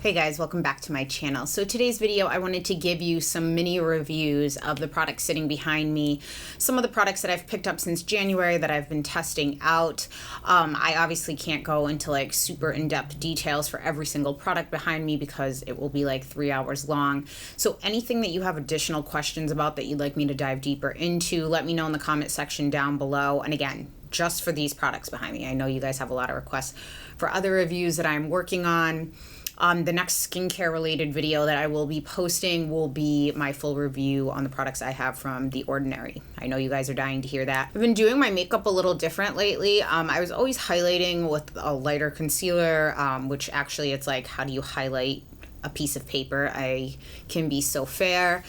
Hey guys, welcome back to my channel. So today's video, I wanted to give you some mini reviews of the products sitting behind me. Some of the products that I've picked up since January that I've been testing out. I obviously can't go into like super in-depth details for every single product behind me because it will be like 3 hours long. So anything that you have additional questions about that you'd like me to dive deeper into, let me know in the comment section down below. And again, just for these products behind me. I know you guys have a lot of requests for other reviews that I'm working on. The next skincare related video that I will be posting will be my full review on the products I have from The Ordinary. I know you guys are dying to hear that. I've been doing my makeup a little different lately. I was always highlighting with a lighter concealer, which actually it's like, how do you highlight a piece of paper? I can be so fair.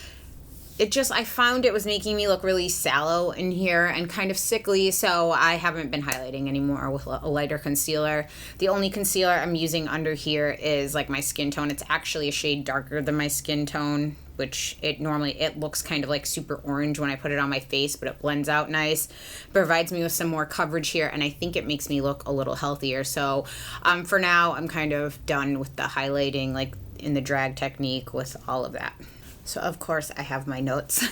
I found it was making me look really sallow in here and kind of sickly, so I haven't been highlighting anymore with a lighter concealer. The only concealer I'm using under here is like my skin tone. It's actually a shade darker than my skin tone, which it looks kind of like super orange when I put it on my face, but it blends out nice. Provides me with some more coverage here, and I think it makes me look a little healthier. So for now, I'm kind of done with the highlighting, like in the drag technique with all of that. So of course I have my notes.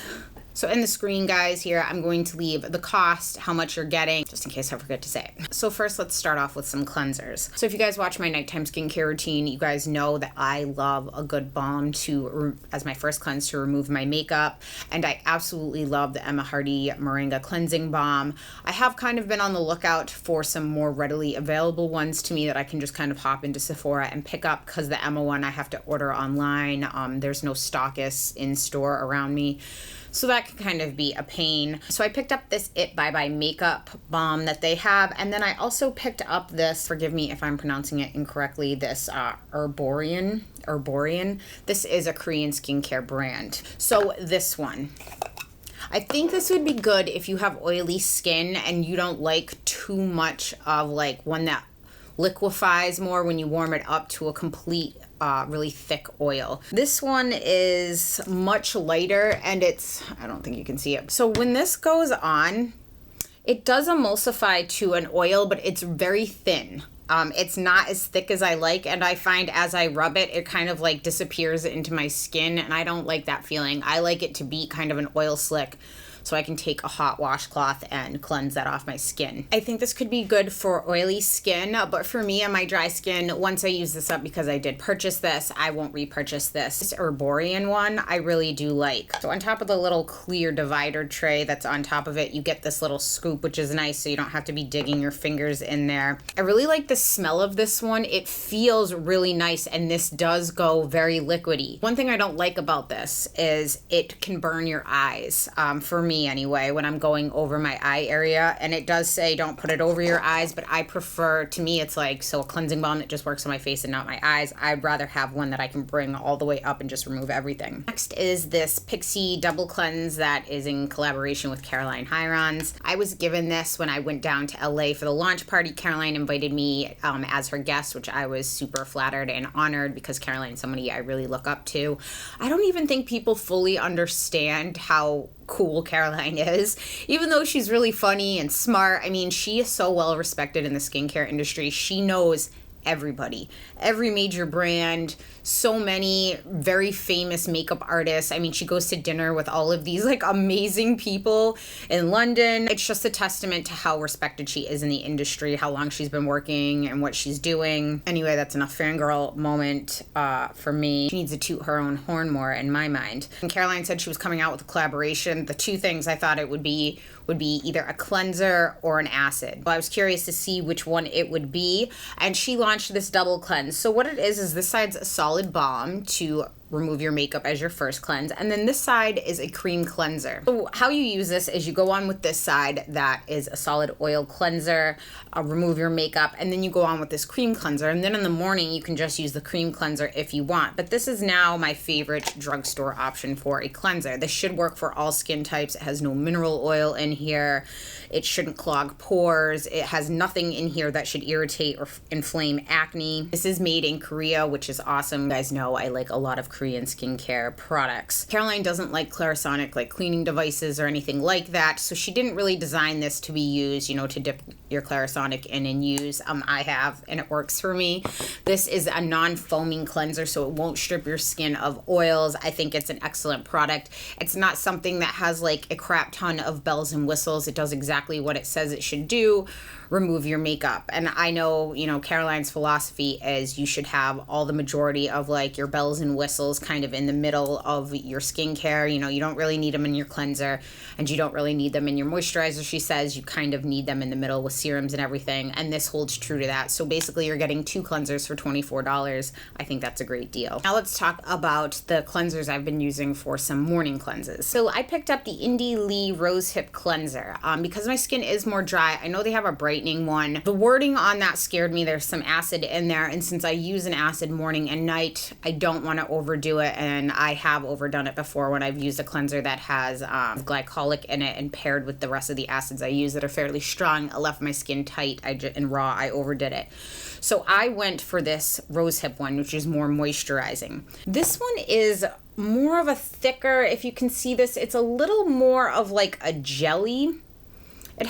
So in the screen, guys, here, I'm going to leave the cost, how much you're getting, just in case I forget to say it. So first, let's start off with some cleansers. So if you guys watch my nighttime skincare routine, you guys know that I love a good balm as my first cleanse to remove my makeup. And I absolutely love the Emma Hardy Moringa Cleansing Balm. I have kind of been on the lookout for some more readily available ones to me that I can just kind of hop into Sephora and pick up, because the Emma one I have to order online. There's no stockists in store around me. So that can kind of be a pain. So I picked up this It Bye Bye Makeup Balm that they have. And then I also picked up this, forgive me if I'm pronouncing it incorrectly, this Erborian. This is a Korean skincare brand. So this one, I think this would be good if you have oily skin and you don't like too much of like one that liquefies more when you warm it up to a complete really thick oil. This one is much lighter and I don't think you can see it. So when this goes on, it does emulsify to an oil, but it's very thin. It's not as thick as I like, and I find as I rub it, it kind of like disappears into my skin, and I don't like that feeling. I like it to be kind of an oil slick, so I can take a hot washcloth and cleanse that off my skin. I think this could be good for oily skin, but for me and my dry skin, once I use this up, because I did purchase this, I won't repurchase this. This Erborian one, I really do like. So on top of the little clear divider tray that's on top of it, you get this little scoop, which is nice, so you don't have to be digging your fingers in there. I really like the smell of this one. It feels really nice, and this does go very liquidy. One thing I don't like about this is it can burn your eyes. For me anyway, when I'm going over my eye area, and it does say don't put it over your eyes, but I prefer, to me it's like, so a cleansing balm that just works on my face and not my eyes. I'd rather have one that I can bring all the way up and just remove everything. Next is this Pixi double cleanse that is in collaboration with Caroline Hirons. I was given this when I went down to LA for the launch party. Caroline invited me as her guest, which I was super flattered and honored, because Caroline is somebody I really look up to. I don't even think people fully understand how cool Caroline is, even though she's really funny and smart. I mean, she is so well respected in the skincare industry. She knows everybody, every major brand, so many very famous makeup artists. I mean, she goes to dinner with all of these like amazing people in London. It's just a testament to how respected she is in the industry, how long she's been working and what she's doing. Anyway, that's enough fangirl moment for me. She needs to toot her own horn more in my mind. And Caroline said she was coming out with a collaboration. The two things I thought it would be either a cleanser or an acid. Well, I was curious to see which one it would be, and she launched this double cleanse. So what it is this side's a solid balm to remove your makeup as your first cleanse, and then this side is a cream cleanser. So how you use this is you go on with this side that is a solid oil cleanser, remove your makeup, and then you go on with this cream cleanser, and then in the morning you can just use the cream cleanser if you want. But this is now my favorite drugstore option for a cleanser. This should work for all skin types. It has no mineral oil in here. It shouldn't clog pores. It has nothing in here that should irritate or inflame acne. This is made in Korea, which is awesome. You guys know I like a lot of Korean skincare products. Caroline doesn't like Clarisonic like cleaning devices or anything like that, so she didn't really design this to be used, you know, to dip your Clarisonic in and use. I have, and it works for me. This is a non-foaming cleanser, so it won't strip your skin of oils. I think it's an excellent product. It's not something that has like a crap ton of bells and whistles. It does exactly what it says it should do. Remove your makeup. And I know, you know, Caroline's philosophy is you should have all the majority of like your bells and whistles kind of in the middle of your skincare. You know, you don't really need them in your cleanser and you don't really need them in your moisturizer. She says you kind of need them in the middle with serums and everything. And this holds true to that. So basically you're getting 2 cleansers for $24. I think that's a great deal. Now let's talk about the cleansers I've been using for some morning cleanses. So I picked up the Indie Lee Rosehip cleanser because my skin is more dry. I know they have a brightening one. The wording on that scared me. There's some acid in there, and since I use an acid morning and night, I don't want to overdo it, and I have overdone it before when I've used a cleanser that has glycolic in it and paired with the rest of the acids I use that are fairly strong. I left my skin tight and raw. I overdid it. So I went for this Rosehip one, which is more moisturizing. This one is more of a thicker, if you can see this, it's a little more of like a jelly. It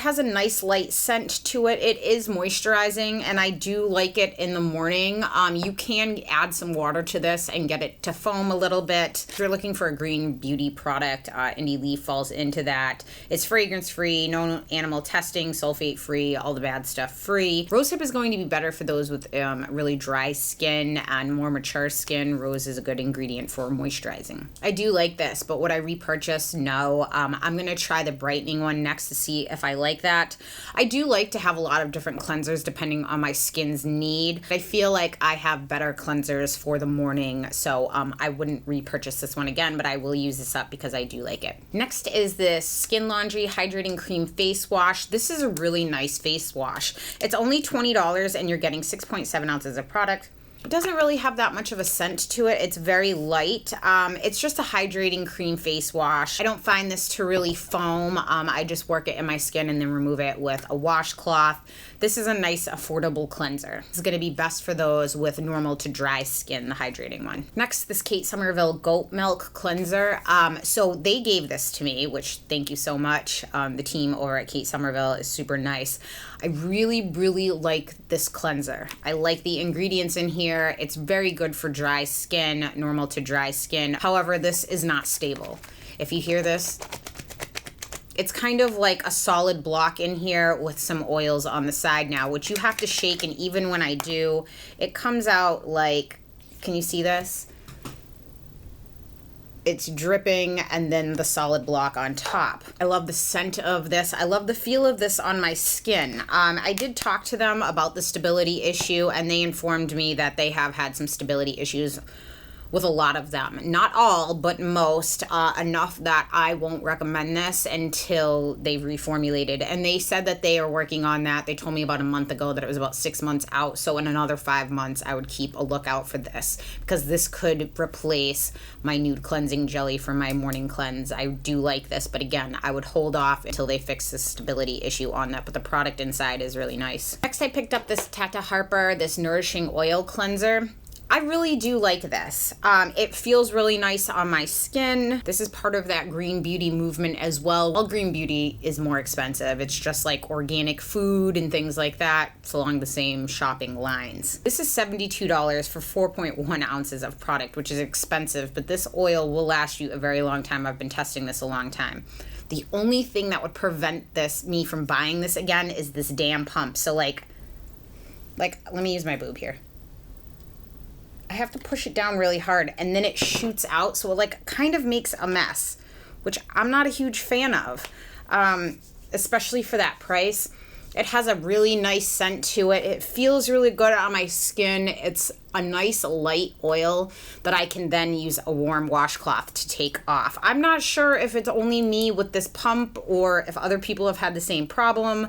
has a nice light scent to it. It is moisturizing, and I do like it in the morning. You can add some water to this and get it to foam a little bit. If you're looking for a green beauty product, Indie Lee falls into that. It's fragrance-free, no animal testing, sulfate-free, all the bad stuff free. Rosehip is going to be better for those with really dry skin and more mature skin. Rose is a good ingredient for moisturizing. I do like this, but would I repurchase? No. I'm going to try the brightening one next to see if I like that. I do like to have a lot of different cleansers depending on my skin's need. I feel like I have better cleansers for the morning, so I wouldn't repurchase this one again, but I will use this up because I do like it. Next is this Skin Laundry Hydrating Cream Face Wash. This is a really nice face wash. It's only $20 and you're getting 6.7 ounces of product. It doesn't really have that much of a scent to it. It's very light. It's just a hydrating cream face wash. I don't find this to really foam. I just work it in my skin and then remove it with a washcloth. This is a nice, affordable cleanser. It's going to be best for those with normal to dry skin, the hydrating one. Next, this Kate Sommerville Goat Milk Cleanser. So they gave this to me, which thank you so much. The team over at Kate Sommerville is super nice. I really, really like this cleanser. I like the ingredients in here. It's very good for dry skin, normal to dry skin. However, this is not stable. If you hear this, it's kind of like a solid block in here with some oils on the side now, which you have to shake, and even when I do, it comes out like, can you see this? It's dripping and then the solid block on top. I love the scent of this. I love the feel of this on my skin. I did talk to them about the stability issue, and they informed me that they have had some stability issues with a lot of them. Not all, but most, enough that I won't recommend this until they've reformulated. And they said that they are working on that. They told me about a month ago that it was about 6 months out. So in another 5 months, I would keep a lookout for this, because this could replace my nude cleansing jelly for my morning cleanse. I do like this, but again, I would hold off until they fix the stability issue on that. But the product inside is really nice. Next, I picked up this Tata Harper, this Nourishing Oil Cleanser. I really do like this. It feels really nice on my skin. This is part of that green beauty movement as well. Well, green beauty is more expensive. It's just like organic food and things like that. It's along the same shopping lines. This is $72 for 4.1 ounces of product, which is expensive, but this oil will last you a very long time. I've been testing this a long time. The only thing that would prevent me from buying this again is this damn pump. So like, let me use my boob here. I have to push it down really hard, and then it shoots out, so it like kind of makes a mess, which I'm not a huge fan of, especially for that price. It has a really nice scent to it. It feels really good on my skin. It's a nice light oil that I can then use a warm washcloth to take off. I'm not sure if it's only me with this pump or if other people have had the same problem,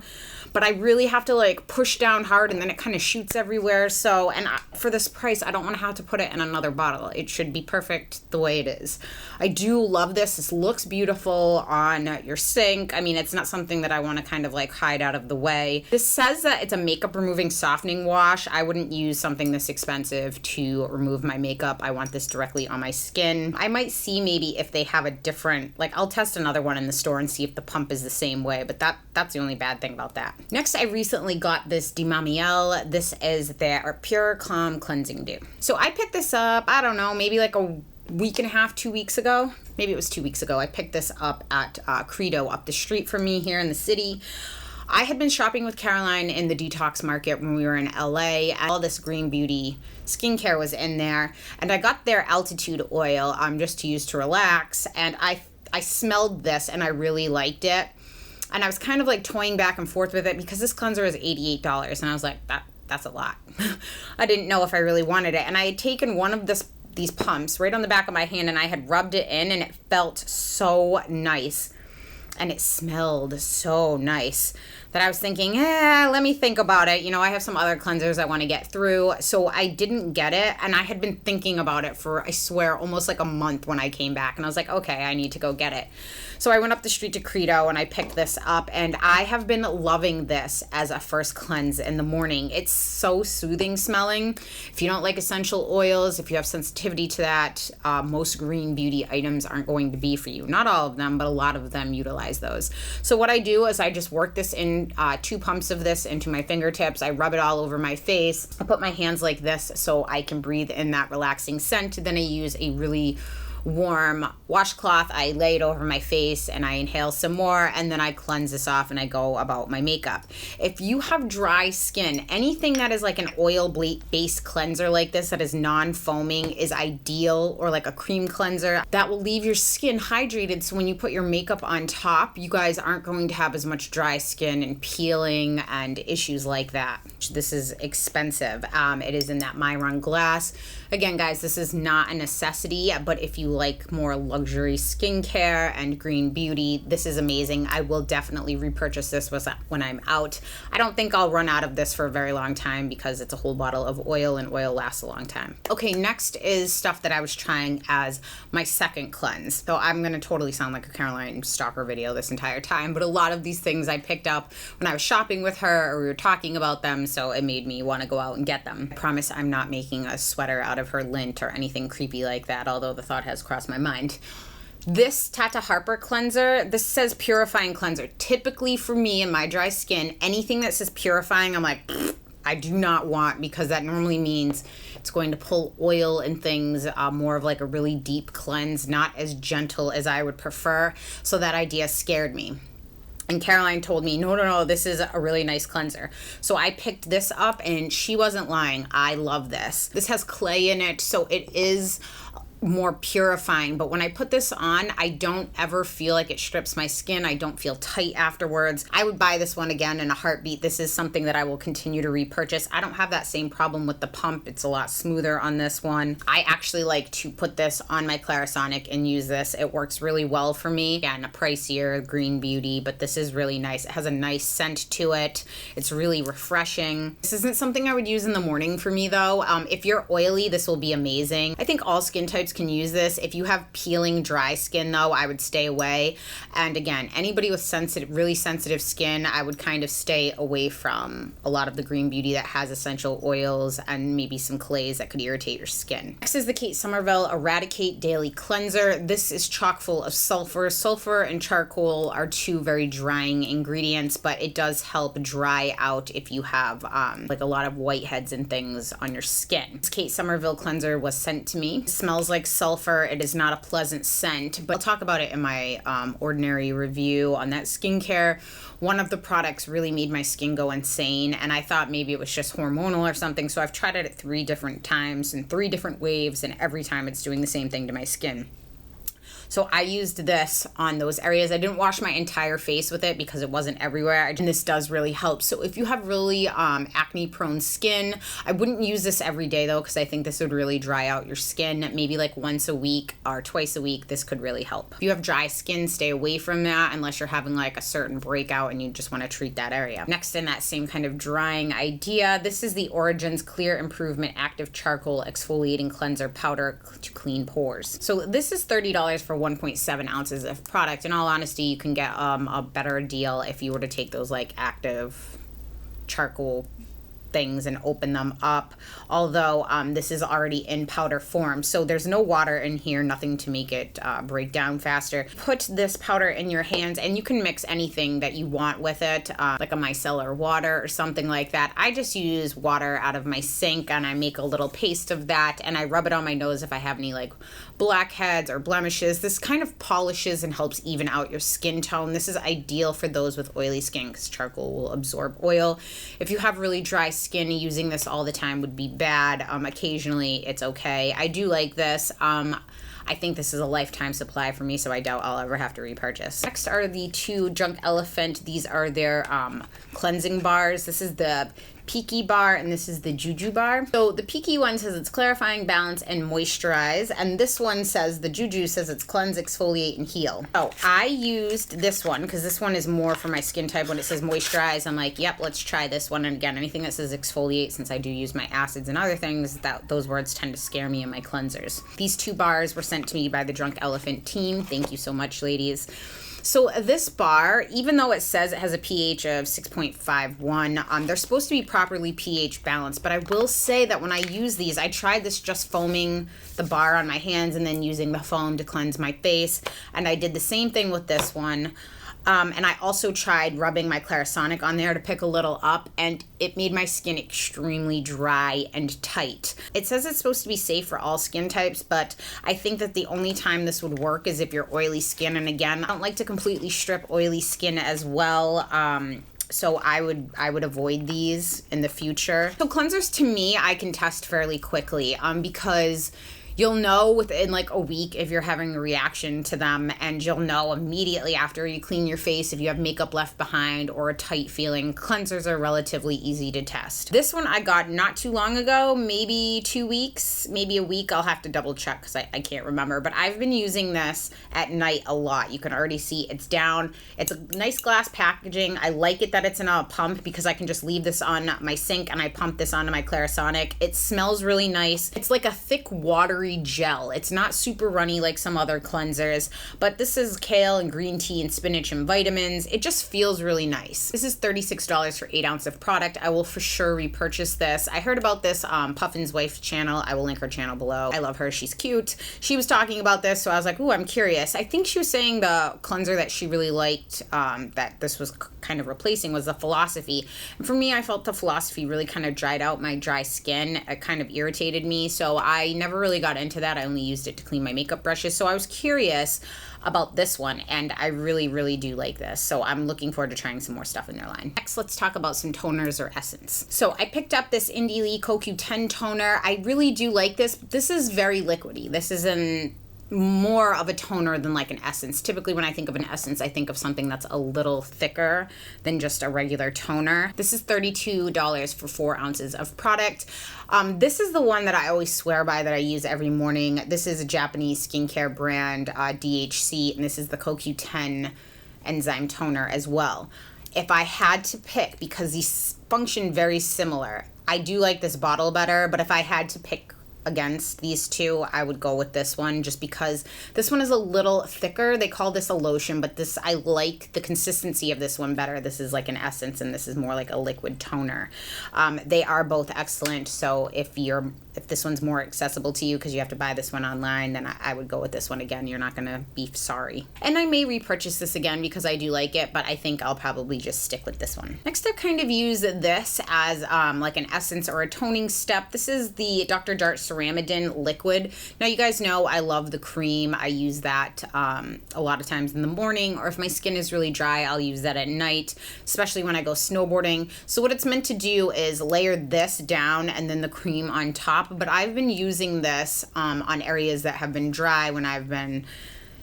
but I really have to like push down hard and then it kind of shoots everywhere. So, and for this price, I don't want to have to put it in another bottle. It should be perfect the way it is. I do love this. This looks beautiful on your sink. I mean, it's not something that I want to kind of like hide out of the way. This says that it's a makeup removing softening wash. I wouldn't use something this expensive expensive to remove my makeup. I want this directly on my skin. I might see maybe if they have a different, like I'll test another one in the store and see if the pump is the same way, but that's the only bad thing about that. Next, I recently got this Mamiel. This is their Pure Calm Cleansing Dew. So I picked this up, I don't know, maybe like a week and a half, 2 weeks ago. Maybe it was 2 weeks ago. I picked this up at Credo up the street from me here in the city. I had been shopping with Caroline in the detox market when we were in LA, and all this green beauty skincare was in there. And I got their Altitude oil just to use to relax. And I smelled this and I really liked it. And I was kind of like toying back and forth with it because this cleanser is $88. And I was like, that's a lot. I didn't know if I really wanted it. And I had taken one of these pumps right on the back of my hand and I had rubbed it in and it felt so nice. And it smelled so nice that I was thinking, let me think about it. You know, I have some other cleansers I want to get through. So I didn't get it. And I had been thinking about it for, I swear, almost like a month when I came back. And I was like, okay, I need to go get it. So I went up the street to Credo and I picked this up. And I have been loving this as a first cleanse in the morning. It's so soothing smelling. If you don't like essential oils, if you have sensitivity to that, most green beauty items aren't going to be for you. Not all of them, but a lot of them utilize those. So what I do is I just work this in 2 pumps of this into my fingertips. I rub it all over my face. I put my hands like this so I can breathe in that relaxing scent. Then I use a really warm washcloth. I lay it over my face and I inhale some more, and then I cleanse this off and I go about my makeup. If you have dry skin, anything that is like an oil-based cleanser like this that is non-foaming is ideal, or like a cream cleanser that will leave your skin hydrated, so when you put your makeup on top, you guys aren't going to have as much dry skin and peeling and issues like that. This is expensive. It is in that Myron glass. Again, guys, this is not a necessity, but if you like more luxury skincare and green beauty, this is amazing. I will definitely repurchase this when I'm out. I don't think I'll run out of this for a very long time because it's a whole bottle of oil and oil lasts a long time. Okay, next is stuff that I was trying as my second cleanse. So I'm gonna totally sound like a Caroline stalker video this entire time, but a lot of these things I picked up when I was shopping with her or we were talking about them, so it made me want to go out and get them. I promise I'm not making a sweater out of her lint or anything creepy like that, although the thought has crossed my mind. This Tata Harper cleanser, this says purifying cleanser. Typically for me and my dry skin, anything that says purifying, I'm like, I do not want, because that normally means it's going to pull oil and things, more of like a really deep cleanse, not as gentle as I would prefer. So that idea scared me. And Caroline told me, no, this is a really nice cleanser. So I picked this up and she wasn't lying. I love this. This has clay in it, so it is more purifying, but when I put this on, I don't ever feel like it strips my skin. I don't feel tight afterwards. I would buy this one again in a heartbeat. This is something that I will continue to repurchase. I don't have that same problem with the pump. It's a lot smoother on this one. I actually like to put this on my Clarisonic and use this. It works really well for me. Again, a pricier green beauty, but this is really nice. It has a nice scent to it. It's really refreshing. This isn't something I would use in the morning for me though. If you're oily, this will be amazing. I think all skin types can use this. If you have peeling dry skin though, I would stay away. And again, anybody with really sensitive skin, I would kind of stay away from a lot of the green beauty that has essential oils and maybe some clays that could irritate your skin. Next is the Kate Sommerville EradiKate Daily Cleanser. This is chock full of sulfur. Sulfur and charcoal are 2 very drying ingredients, but it does help dry out if you have like a lot of whiteheads and things on your skin. This Kate Sommerville cleanser was sent to me. It smells like sulfur. It is not a pleasant scent, but I'll talk about it in my ordinary review on that skincare. One of the products really made my skin go insane, and I thought maybe it was just hormonal or something, so I've tried it at 3 different times in 3 different waves, and every time it's doing the same thing to my skin. So I used this on those areas. I didn't wash my entire face with it because it wasn't everywhere. And this does really help. So if you have really acne prone skin, I wouldn't use this every day though, because I think this would really dry out your skin. Maybe like once a week or twice a week, this could really help. If you have dry skin, stay away from that unless you're having like a certain breakout and you just want to treat that area. Next, in that same kind of drying idea, this is the Origins Clear Improvement Active Charcoal Exfoliating Cleanser Powder to Clean Pores. So this is $30 for 1.7 ounces of product. In all honesty, you can get a better deal if you were to take those like active charcoal things and open them up, although this is already in powder form, so there's no water in here, nothing to make it break down faster. Put this powder in your hands and you can mix anything that you want with it, like a micellar water or something like that. I just use water out of my sink and I make a little paste of that and I rub it on my nose if I have any like blackheads or blemishes. This kind of polishes and helps even out your skin tone. This is ideal for those with oily skin because charcoal will absorb oil. If you have really dry skin, using this all the time would be bad. Occasionally it's okay. I do like this. I think this is a lifetime supply for me, so I doubt I'll ever have to repurchase. Next are the two Drunk Elephant. These are their cleansing bars. This is the Pekee bar and this is the Juju bar. So the Pekee one says it's clarifying, balance, and moisturize, and this one says, the Juju says it's cleanse, exfoliate, and heal. So I used this one because this one is more for my skin type. When it says moisturize, I'm like, yep, let's try this one. And again, anything that says exfoliate, since I do use my acids and other things, those words tend to scare me in my cleansers. These two bars were sent to me by the Drunk Elephant team. Thank you so much, ladies. So this bar, even though it says it has a pH of 6.51, they're supposed to be properly pH balanced, but I will say that when I use these, I tried this just foaming the bar on my hands and then using the foam to cleanse my face, and I did the same thing with this one. And I also tried rubbing my Clarisonic on there to pick a little up, and it made my skin extremely dry and tight. It says it's supposed to be safe for all skin types, but I think that the only time this would work is if you're oily skin. And again, I don't like to completely strip oily skin as well. So I would avoid these in the future. So cleansers, to me, I can test fairly quickly because you'll know within like a week if you're having a reaction to them, and you'll know immediately after you clean your face if you have makeup left behind or a tight feeling. Cleansers are relatively easy to test. This one I got not too long ago, maybe 2 weeks, maybe a week. I'll have to double check because I can't remember, but I've been using this at night a lot. You can already see it's down. It's a nice glass packaging. I like it that it's in a pump because I can just leave this on my sink and I pump this onto my Clarisonic. It smells really nice. It's like a thick watery gel. It's not super runny like some other cleansers, but this is kale and green tea and spinach and vitamins. It just feels really nice. This is $36 for 8 ounces of product. I will for sure repurchase this. I heard about this Puffin's wife channel. I will link her channel below. I love her. She's cute. She was talking about this, so I was like, ooh, I'm curious. I think she was saying the cleanser that she really liked, that this was kind of replacing, was the Philosophy. And for me, I felt the Philosophy really kind of dried out my dry skin. It kind of irritated me, so I never really got into that. I only used it to clean my makeup brushes. So I was curious about this one, and I really, really do like this. So I'm looking forward to trying some more stuff in their line. Next, let's talk about some toners or essence. So I picked up this Indie Lee CoQ10 toner. I really do like this. This is very liquidy. This is more of a toner than like an essence. Typically when I think of an essence, I think of something that's a little thicker than just a regular toner. This is $32 for 4 ounces of product. This is the one that I always swear by, that I use every morning. This is a Japanese skincare brand, DHC, and this is the CoQ10 enzyme toner as well. If I had to pick, because these function very similar, I do like this bottle better, but if I had to pick against these two, I would go with this one just because this one is a little thicker. They call this a lotion, but this, I like the consistency of this one better. This is like an essence and this is more like a liquid toner. They are both excellent. So if this one's more accessible to you because you have to buy this one online, then I would go with this one again. You're not gonna be sorry. And I may repurchase this again because I do like it, but I think I'll probably just stick with this one. Next, I kind of use this as like an essence or a toning step. This is the Dr. Jart Ceramidin liquid. Now you guys know I love the cream. I use that a lot of times in the morning, or if my skin is really dry, I'll use that at night, especially when I go snowboarding. So what it's meant to do is layer this down and then the cream on top. But I've been using this on areas that have been dry when I've been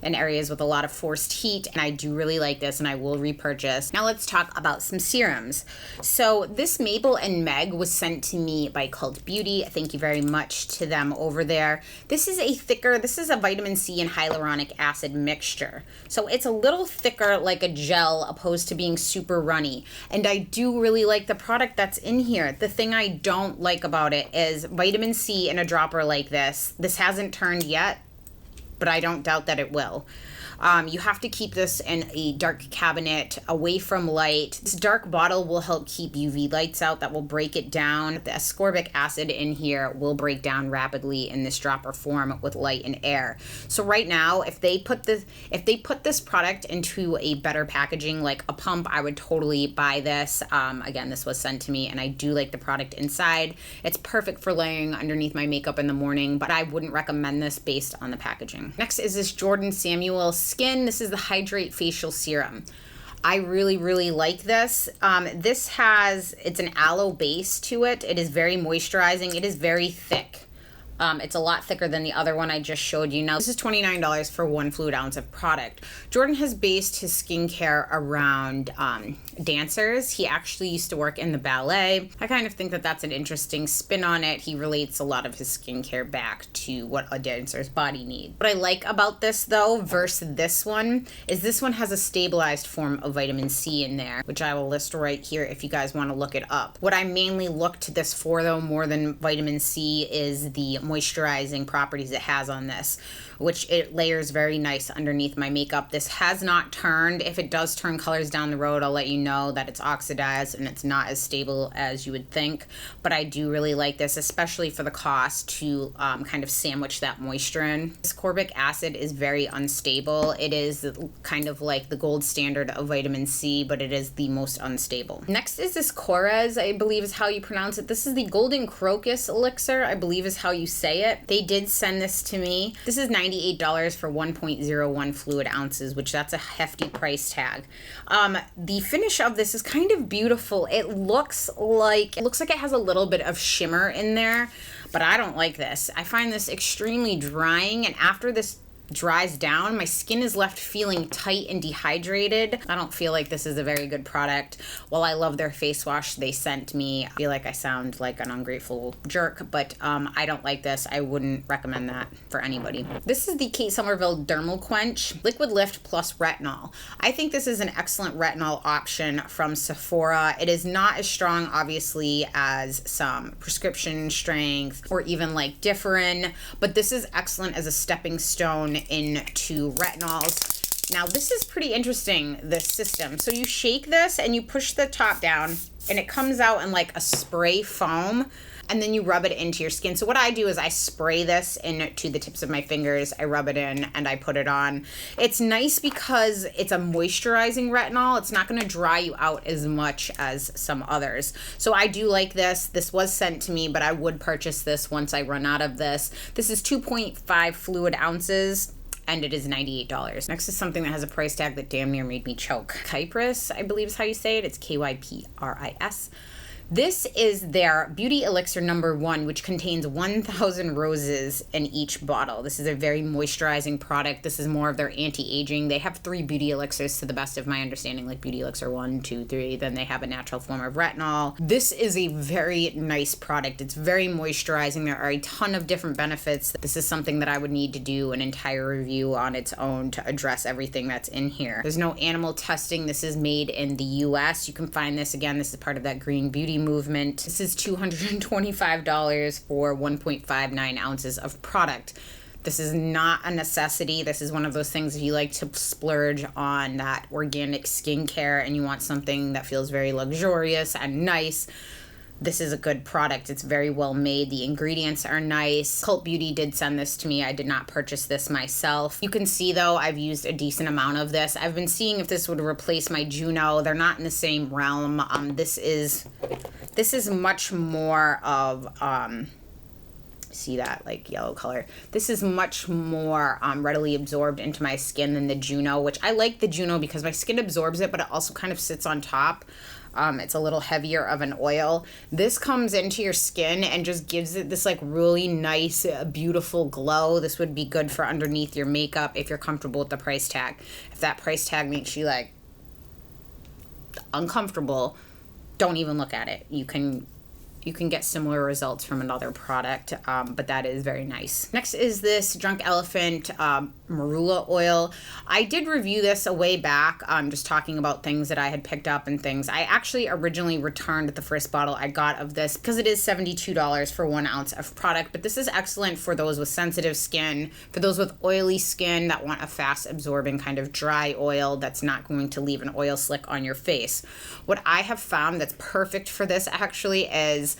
in areas with a lot of forced heat, and I do really like this and I will repurchase. Now let's talk about some serums. So this Mabel and Meg was sent to me by Cult Beauty. Thank you very much to them over there. This is a vitamin C and hyaluronic acid mixture. So it's a little thicker like a gel opposed to being super runny. And I do really like the product that's in here. The thing I don't like about it is vitamin C in a dropper like this. This hasn't turned yet, but I don't doubt that it will. You have to keep this in a dark cabinet away from light. This dark bottle will help keep UV lights out. That will break it down. The ascorbic acid in here will break down rapidly in this dropper form with light and air. So right now, if they put this product into a better packaging like a pump, I would totally buy this. Again, this was sent to me and I do like the product inside. It's perfect for layering underneath my makeup in the morning, but I wouldn't recommend this based on the packaging. Next is this Jordan Samuel Skin. This is the Hydrate Facial Serum. I really, really like this. It's an aloe base to it. It is very moisturizing. It is very thick. It's a lot thicker than the other one I just showed you. Now, this is $29 for 1 fluid ounce of product. Jordan has based his skincare around dancers. He actually used to work in the ballet. I kind of think that that's an interesting spin on it. He relates a lot of his skincare back to what a dancer's body needs. What I like about this, though, versus this one, is this one has a stabilized form of vitamin C in there, which I will list right here if you guys want to look it up. What I mainly look to this for, though, more than vitamin C, is the moisturizing properties it has on this, which it layers very nice underneath my makeup. This has not turned. If it does turn colors down the road, I'll let you know that it's oxidized and it's not as stable as you would think, but I do really like this, especially for the cost, to kind of sandwich that moisture in. Ascorbic acid is very unstable. It is kind of like the gold standard of vitamin C, but it is the most unstable. Next is this Korres, I believe is how you pronounce it. This is the golden crocus elixir, I believe is how you say it. They did send this to me. This is $98 for 1.01 fluid ounces, which that's a hefty price tag. The finish of this is kind of beautiful. It looks like it has a little bit of shimmer in there, but I don't like this. I find this extremely drying, and after this dries down, my skin is left feeling tight and dehydrated. I don't feel like this is a very good product. While I love their face wash they sent me, I feel like I sound like an ungrateful jerk, but I don't like this. I wouldn't recommend that for anybody. This is the Kate Sommerville Dermal Quench Liquid Lift Plus Retinol. I think this is an excellent retinol option from Sephora. It is not as strong, obviously, as some prescription strength or even like Differin, but this is excellent as a stepping stone into retinols. Now, this is pretty interesting, this system. So you shake this and you push the top down and it comes out in like a spray foam, and then you rub it into your skin. So what I do is I spray this into the tips of my fingers, I rub it in, and I put it on. It's nice because it's a moisturizing retinol. It's not gonna dry you out as much as some others. So I do like this. This was sent to me, but I would purchase this once I run out of this. This is 2.5 fluid ounces. And it is $98. Next is something that has a price tag that damn near made me choke. Kypris, I believe is how you say it. It's Kypris. This is their Beauty Elixir #1, which contains 1,000 roses in each bottle. This is a very moisturizing product. This is more of their anti-aging. They have 3 beauty elixirs to the best of my understanding, like Beauty Elixir 1, 2, 3. Then they have a natural form of retinol. This is a very nice product. It's very moisturizing. There are a ton of different benefits. This is something that I would need to do an entire review on its own to address everything that's in here. There's no animal testing. This is made in the US. You can find this, again, this is part of that green beauty movement. This is $225 for 1.59 ounces of product. This is not a necessity. This is one of those things if you like to splurge on that organic skincare and you want something that feels very luxurious and nice, this is a good product. It's very well made. The ingredients are nice. Cult Beauty did send this to me. I did not purchase this myself. You can see, though, I've used a decent amount of this. I've been seeing if this would replace my Juno. They're not in the same realm. This is much more of, see that like yellow color. This is much more readily absorbed into my skin than the Juno, which I like the Juno because my skin absorbs it, but it also kind of sits on top. It's a little heavier of an oil. This comes into your skin and just gives it this like really nice, beautiful glow. This would be good for underneath your makeup if you're comfortable with the price tag. If that price tag makes you like uncomfortable, don't even look at it. You can you can get similar results from another product, but that is very nice. Next is this Drunk Elephant Marula oil. I did review this a way back, just talking about things that I had picked up and things. I actually originally returned the first bottle I got of this because it is $72 for 1 ounce of product, but this is excellent for those with sensitive skin, for those with oily skin that want a fast absorbing kind of dry oil that's not going to leave an oil slick on your face. What I have found that's perfect for this actually is,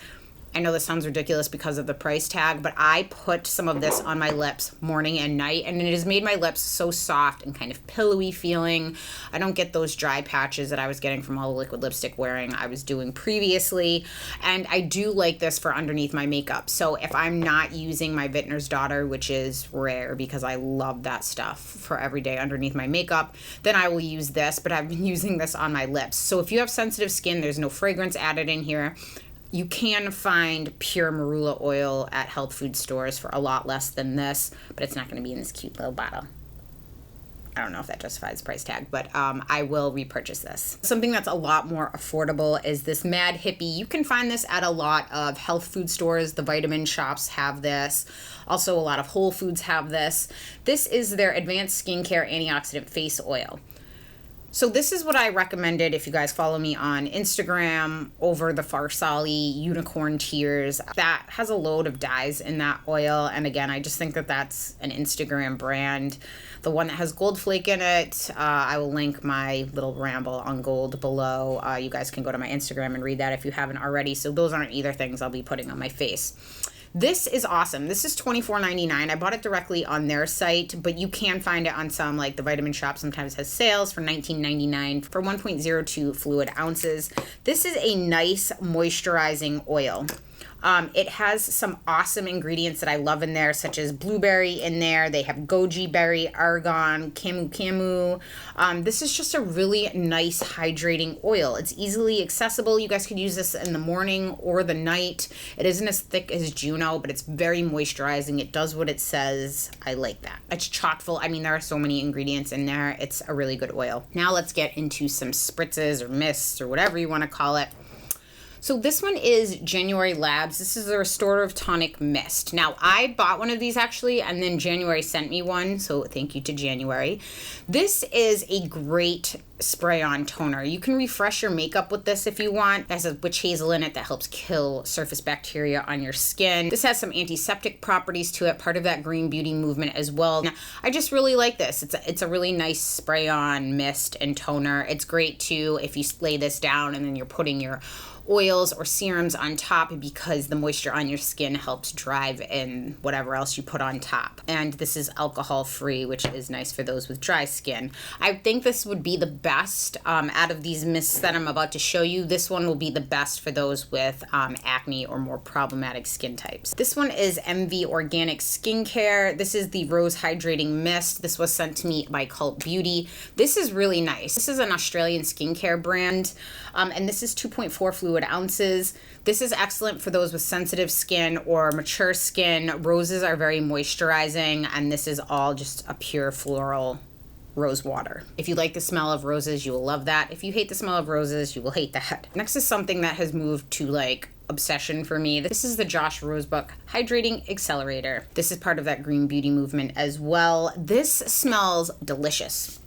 I know this sounds ridiculous because of the price tag, but I put some of this on my lips morning and night, and it has made my lips so soft and kind of pillowy feeling. I don't get those dry patches that I was getting from all the liquid lipstick wearing I was doing previously, and I do like this for underneath my makeup. So if I'm not using my Vintner's Daughter, which is rare because I love that stuff for every day underneath my makeup, then I will use this, but I've been using this on my lips. So if you have sensitive skin, there's no fragrance added in here. You can find pure marula oil at health food stores for a lot less than this, but it's not going to be in this cute little bottle. I don't know if that justifies the price tag, but I will repurchase this. Something that's a lot more affordable is this Mad Hippie. You can find this at a lot of health food stores. The vitamin shops have this. Also, a lot of Whole Foods have this. This is their Advanced Skincare Antioxidant Face Oil. So this is what I recommended if you guys follow me on Instagram over the Farsali Unicorn Tears. That has a load of dyes in that oil. And again, I just think that that's an Instagram brand. The one that has gold flake in it, I will link my little ramble on gold below. You guys can go to my Instagram and read that if you haven't already. So those aren't either things I'll be putting on my face. This is awesome. This is $24.99. I bought it directly on their site, but you can find it on some, like the Vitamin Shop sometimes has sales for $19.99 for 1.02 fluid ounces. This is a nice moisturizing oil. It has some awesome ingredients that I love in there, such as blueberry in there. They have goji berry, argan, camu. This is just a really nice hydrating oil. It's easily accessible. You guys could use this in the morning or the night. It isn't as thick as Juno, but it's very moisturizing. It does what it says. I like that. It's chock full. I mean, there are so many ingredients in there. It's a really good oil. Now let's get into some spritzes or mists or whatever you want to call it. So this one is January Labs. This is a restorative tonic mist. Now, I bought one of these actually, and then January sent me one, so thank you to January. This is a great spray-on toner. You can refresh your makeup with this if you want. It has a witch hazel in it that helps kill surface bacteria on your skin. This has some antiseptic properties to it, part of that green beauty movement as well. Now, I just really like this. It's a really nice spray-on mist and toner. It's great too if you lay this down and then you're putting your oils or serums on top, because the moisture on your skin helps drive in whatever else you put on top. And this is alcohol free, which is nice for those with dry skin. I think this would be the best out of these mists that I'm about to show you. This one will be the best for those with acne or more problematic skin types. This one is MV Organic Skincare. This is the Rose Hydrating Mist. This was sent to me by Cult Beauty. This is really nice. This is an Australian skincare brand, and this is 2.4 fluid ounces. This is excellent for those with sensitive skin or mature skin. Roses are very moisturizing, and this is all just a pure floral rose water. If you like the smell of roses, you will love that. If you hate the smell of roses, you will hate that. Next is something that has moved to like obsession for me. This is the Josh Rosebrook Hydrating Accelerator. This is part of that green beauty movement as well. This smells delicious.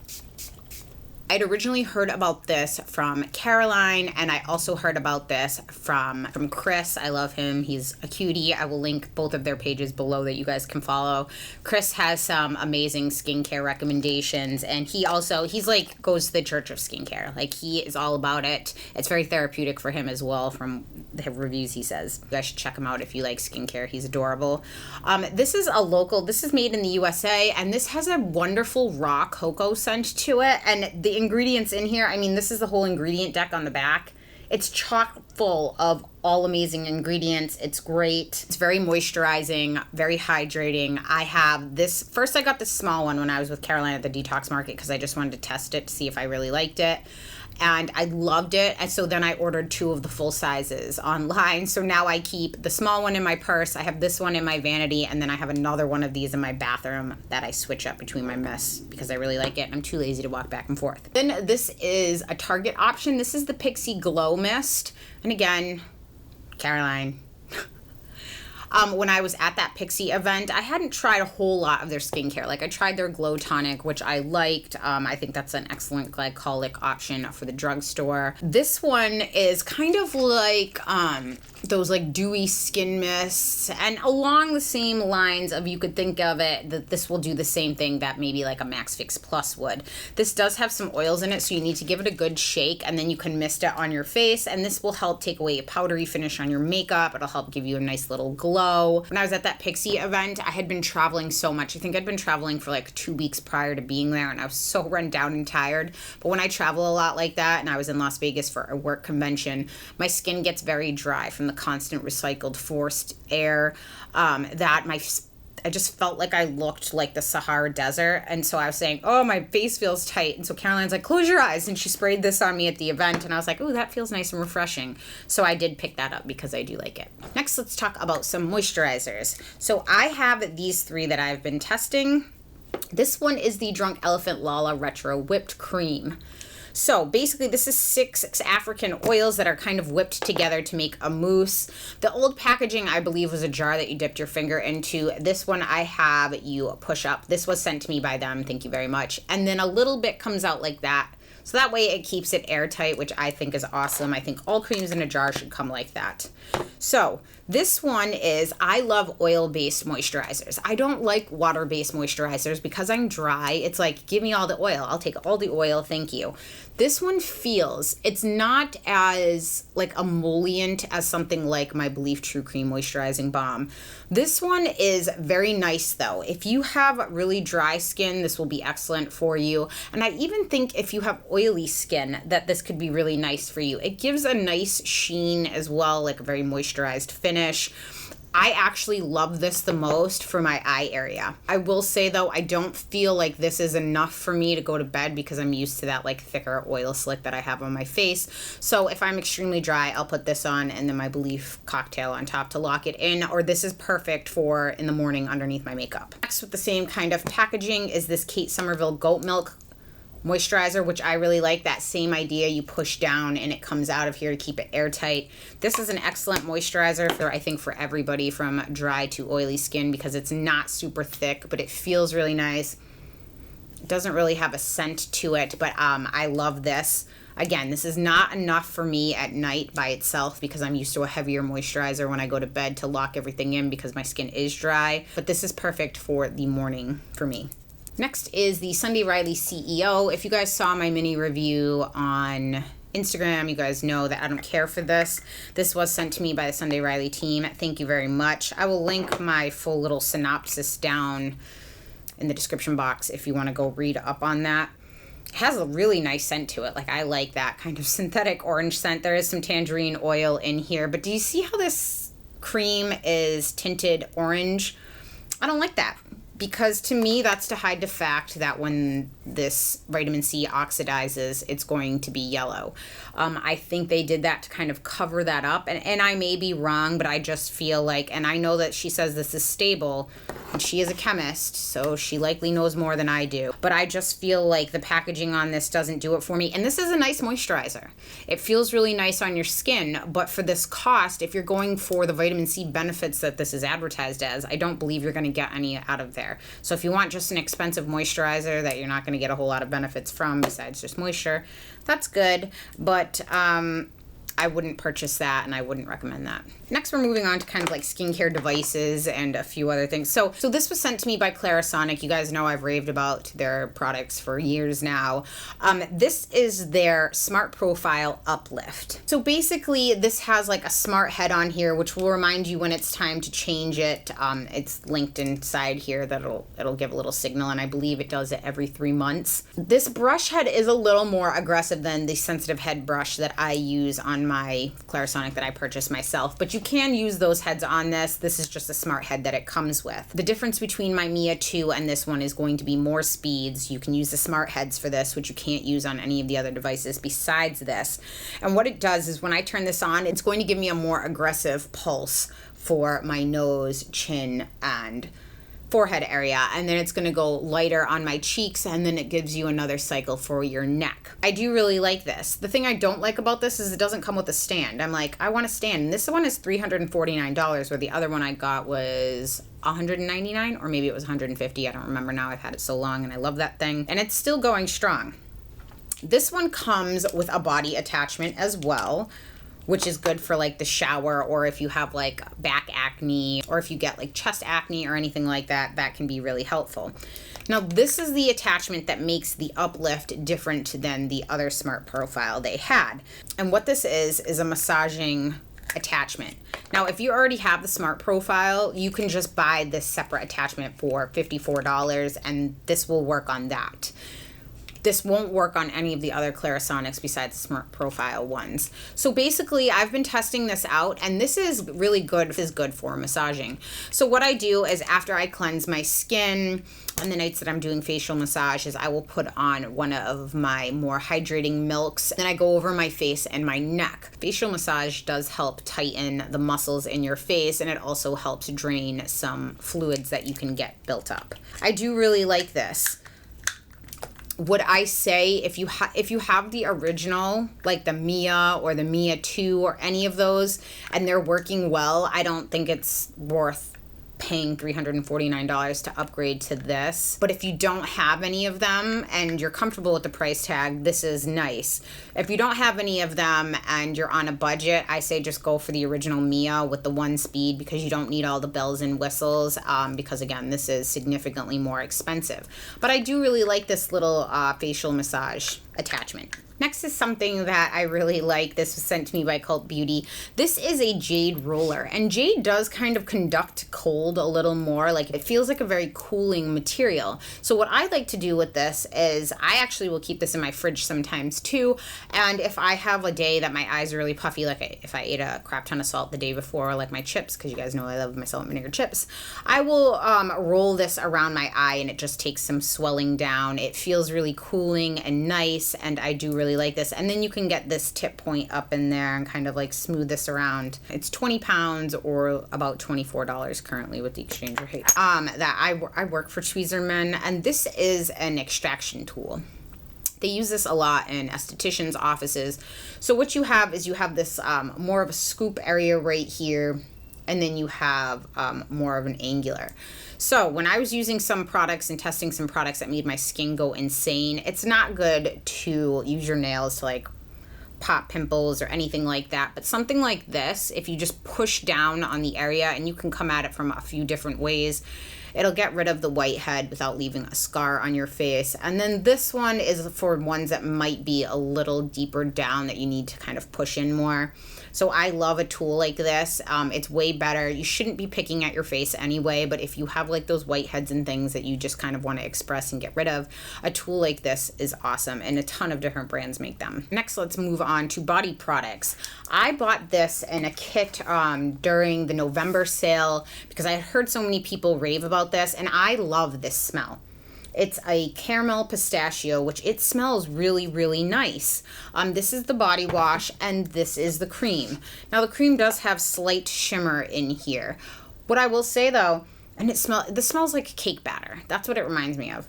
I'd originally heard about this from Caroline, and I also heard about this from Chris. I love him. He's a cutie. I will link both of their pages below that you guys can follow. Chris has some amazing skincare recommendations, and he's like goes to the church of skincare. Like, he is all about it. It's very therapeutic for him as well from the reviews he says. You guys should check him out if you like skincare. He's adorable. This is made in the USA, and this has a wonderful raw cocoa scent to it, and the ingredients in here, I mean, this is the whole ingredient deck on the back. It's chock full of all amazing ingredients. It's great. It's very moisturizing, very hydrating. I have this, first I got this small one when I was with Caroline at the Detox Market because I just wanted to test it to see if I really liked it. And I loved it. And so then I ordered 2 of the full sizes online. So now I keep the small one in my purse. I have this one in my vanity. And then I have another one of these in my bathroom that I switch up between my mess because I really like it. And I'm too lazy to walk back and forth. Then this is a Target option. This is the Pixi Glow Mist. And again, Caroline. When I was at that Pixi event, I hadn't tried a whole lot of their skincare. Like, I tried their Glow Tonic, which I liked. I think that's an excellent glycolic option for the drugstore. This one is kind of like those like dewy skin mists, and along the same lines of, you could think of it that this will do the same thing that maybe like a Max Fix Plus would. This does have some oils in it, so you need to give it a good shake, and then you can mist it on your face, and this will help take away a powdery finish on your makeup. It'll help give you a nice little glow. When I was at that Pixi event, I had been traveling so much. I think I'd been traveling for like 2 weeks prior to being there, and I was so run down and tired. But when I travel a lot like that, and I was in Las Vegas for a work convention, my skin gets very dry from the constant recycled forced air, I just felt like I looked like the Sahara Desert. And so I was saying, oh, my face feels tight. And so Caroline's like, close your eyes. And she sprayed this on me at the event. And I was like, oh, that feels nice and refreshing. So I did pick that up because I do like it. Next, let's talk about some moisturizers. So I have these 3 that I've been testing. This one is the Drunk Elephant Lala Retro Whipped Cream. So basically, this is 6 African oils that are kind of whipped together to make a mousse. The old packaging, I believe, was a jar that you dipped your finger into. This one I have you push up. This was sent to me by them. Thank you very much. And then a little bit comes out like that. So that way it keeps it airtight, which I think is awesome. I think all creams in a jar should come like that. So this one is, I love oil-based moisturizers. I don't like water-based moisturizers because I'm dry. It's like, give me all the oil. I'll take all the oil, thank you. This one feels, it's not as like emollient as something like my Belief True Cream Moisturizing Balm. This one is very nice though. If you have really dry skin, this will be excellent for you. And I even think if you have oily skin, that this could be really nice for you. It gives a nice sheen as well, like a very moisturized finish. I actually love this the most for my eye area. I will say though, I don't feel like this is enough for me to go to bed because I'm used to that like thicker oil slick that I have on my face. So if I'm extremely dry, I'll put this on and then my Belief cocktail on top to lock it in, or this is perfect for in the morning underneath my makeup. Next, with the same kind of packaging, is this Kate Sommerville Goat Milk moisturizer, which I really like. That same idea, you push down and it comes out of here to keep it airtight. This is an excellent moisturizer for, I think, for everybody from dry to oily skin because it's not super thick, but it feels really nice. It doesn't really have a scent to it, but I love this. Again, this is not enough for me at night by itself because I'm used to a heavier moisturizer when I go to bed to lock everything in because my skin is dry, but this is perfect for the morning for me. Next is the Sunday Riley CEO. If you guys saw my mini review on Instagram, you guys know that I don't care for this. This was sent to me by the Sunday Riley team. Thank you very much. I will link my full little synopsis down in the description box if you want to go read up on that. It has a really nice scent to it. Like, I like that kind of synthetic orange scent. There is some tangerine oil in here, but do you see how this cream is tinted orange? I don't like that. Because to me, that's to hide the fact that when this vitamin C oxidizes, it's going to be yellow. I think they did that to kind of cover that up. And I may be wrong, but I just feel like, and I know that she says this is stable, and she is a chemist, so she likely knows more than I do. But I just feel like the packaging on this doesn't do it for me. And this is a nice moisturizer. It feels really nice on your skin, but for this cost, if you're going for the vitamin C benefits that this is advertised as, I don't believe you're going to get any out of there. So if you want just an expensive moisturizer that you're not going to get a whole lot of benefits from besides just moisture, that's good, but I wouldn't purchase that and I wouldn't recommend that. Next, we're moving on to kind of like skincare devices and a few other things. So this was sent to me by Clarisonic. You guys know I've raved about their products for years now. This is their Smart Profile Uplift. So basically, this has like a smart head on here, which will remind you when it's time to change it. It's linked inside here that it'll give a little signal, and I believe it does it every 3 months. This brush head is a little more aggressive than the sensitive head brush that I use on my Clarisonic that I purchased myself, but you can use those heads on this. This is just a smart head that it comes with. The difference between my Mia 2 and this one is going to be more speeds. You can use the smart heads for this, which you can't use on any of the other devices besides this. And what it does is when I turn this on, it's going to give me a more aggressive pulse for my nose, chin, and forehead area, and then it's going to go lighter on my cheeks, and then it gives you another cycle for your neck. I do really like this. The thing I don't like about this is it doesn't come with a stand. I'm like, I want a stand. And this one is $349, where the other one I got was $199, or maybe it was $150. I don't remember now. I've had it so long, and I love that thing. And it's still going strong. This one comes with a body attachment as well, which is good for like the shower, or if you have like back acne, or if you get like chest acne or anything like that, that can be really helpful. Now, this is the attachment that makes the uplift different than the other Smart Profile they had. And what this is a massaging attachment. Now, if you already have the Smart Profile, you can just buy this separate attachment for $54, and this will work on that. This won't work on any of the other Clarisonics besides the Smart Profile ones. So basically, I've been testing this out, and this is really good. This is good for massaging. So what I do is after I cleanse my skin, on the nights that I'm doing facial massages, I will put on one of my more hydrating milks. Then I go over my face and my neck. Facial massage does help tighten the muscles in your face, and it also helps drain some fluids that you can get built up. I do really like this. Would I say if you have the original, like the Mia or the Mia 2 or any of those, and they're working well, I don't think it's worth paying $349 to upgrade to this. But if you don't have any of them and you're comfortable with the price tag, this is nice. If you don't have any of them and you're on a budget, I say just go for the original Mia with the 1 speed, because you don't need all the bells and whistles, because again, this is significantly more expensive. But I do really like this little facial massage attachment. Next is something that I really like. This was sent to me by Cult Beauty. This is a jade roller, and jade does kind of conduct cold a little more. Like, it feels like a very cooling material. So what I like to do with this is I actually will keep this in my fridge sometimes too. And if I have a day that my eyes are really puffy, like if I ate a crap ton of salt the day before, like my chips, because you guys know I love my salt and vinegar chips, I will roll this around my eye, and it just takes some swelling down. It feels really cooling and nice, and I do really like this. And then you can get this tip point up in there and kind of like smooth this around. It's 20 pounds or about $24 currently with the exchange rate. That I work for Tweezerman, and this is an extraction tool. They use this a lot in estheticians' offices. So what you have is you have this more of a scoop area right here, and then you have more of an angular. So when I was using some products and testing some products that made my skin go insane, it's not good to use your nails to like pop pimples or anything like that. But something like this, if you just push down on the area, and you can come at it from a few different ways, it'll get rid of the whitehead without leaving a scar on your face. And then this one is for ones that might be a little deeper down that you need to kind of push in more. So I love a tool like this. It's way better. You shouldn't be picking at your face anyway, but if you have like those whiteheads and things that you just kind of want to express and get rid of, a tool like this is awesome, and a ton of different brands make them. Next, let's move on to body products. I bought this in a kit during the November sale because I had heard so many people rave about this, and I love this smell. It's a caramel pistachio, which it smells really, really nice. This is the body wash, and this is the cream. Now, the cream does have slight shimmer in here. What I will say, though, and this smells like cake batter. That's what it reminds me of.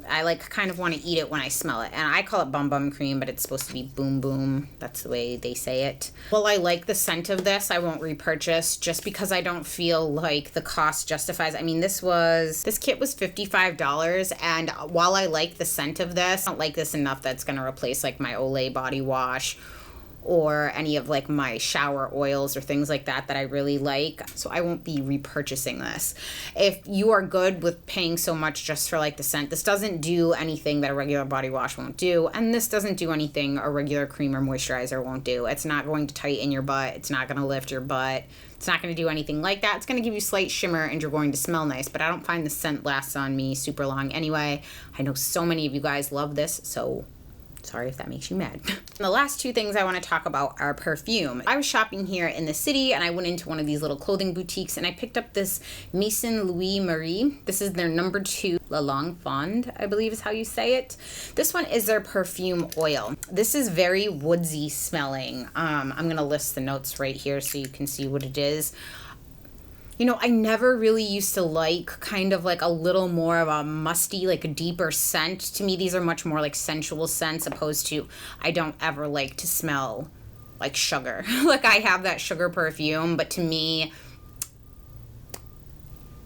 I like kind of want to eat it when I smell it. And I call it Bum Bum Cream, but it's supposed to be Boom Boom. That's the way they say it. Well, I like the scent of this. I won't repurchase just because I don't feel like the cost justifies. I mean, this kit was $55, and while I like the scent of this, I don't like this enough that's going to replace like my Olay body wash or any of like my shower oils or things like that that I really like. So I won't be repurchasing this. If you are good with paying so much just for like the scent, this doesn't do anything that a regular body wash won't do, and this doesn't do anything a regular cream or moisturizer won't do. It's not going to tighten your butt. It's not going to lift your butt. It's not going to do anything like that. It's going to give you slight shimmer, and you're going to smell nice, but I don't find the scent lasts on me super long anyway. I know so many of you guys love this, so sorry if that makes you mad. The last two things I want to talk about are perfume. I was shopping here in the city, and I went into one of these little clothing boutiques, and I picked up this Maison Louis Marie. This is their number 2 La Longue Fond, I believe is how you say it. This one is their perfume oil. This is very woodsy smelling. I'm going to list the notes right here so you can see what it is. You know, I never really used to like kind of like a little more of a musty, like a deeper scent. To me, these are much more like sensual scents, opposed to, I don't ever like to smell like sugar. Like I have that sugar perfume, but to me,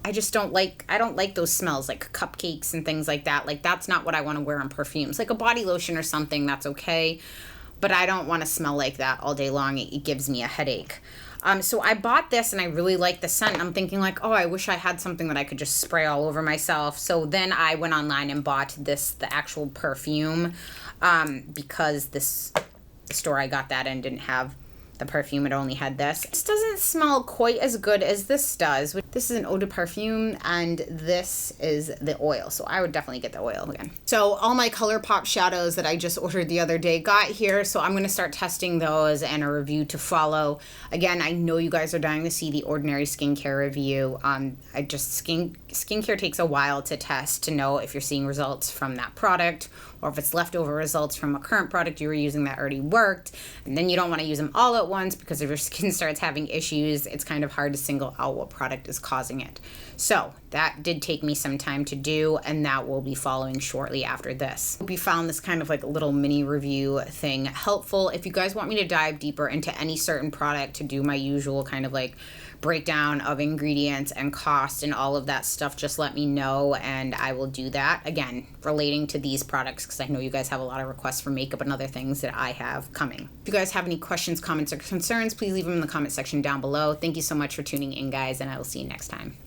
I just don't like those smells, like cupcakes and things like that. Like that's not what I want to wear on perfumes. Like a body lotion or something, that's okay. But I don't want to smell like that all day long. It gives me a headache. So I bought this and I really like the scent. I'm thinking like, oh, I wish I had something that I could just spray all over myself. So then I went online and bought the actual perfume, because the store I got that in didn't have the perfume. It only had this. This doesn't smell quite as good as this does. This is an eau de parfum and this is the oil. So I would definitely get the oil again. So all my ColourPop shadows that I just ordered the other day got here. So I'm going to start testing those and a review to follow. Again, I know you guys are dying to see the Ordinary skincare review. Skincare takes a while to test to know if you're seeing results from that product or if it's leftover results from a current product you were using that already worked. And then you don't want to use them all at once because if your skin starts having issues, it's kind of hard to single out what product is causing it. So that did take me some time to do, and that will be following shortly after this. Hope you found this kind of like a little mini review thing helpful. If you guys want me to dive deeper into any certain product to do my usual kind of like breakdown of ingredients and cost and all of that stuff, just let me know and I will do that. Again, relating to these products, because I know you guys have a lot of requests for makeup and other things that I have coming. If you guys have any questions, comments, or concerns, please leave them in the comment section down below. Thank you so much for tuning in, guys, and I will see you next time.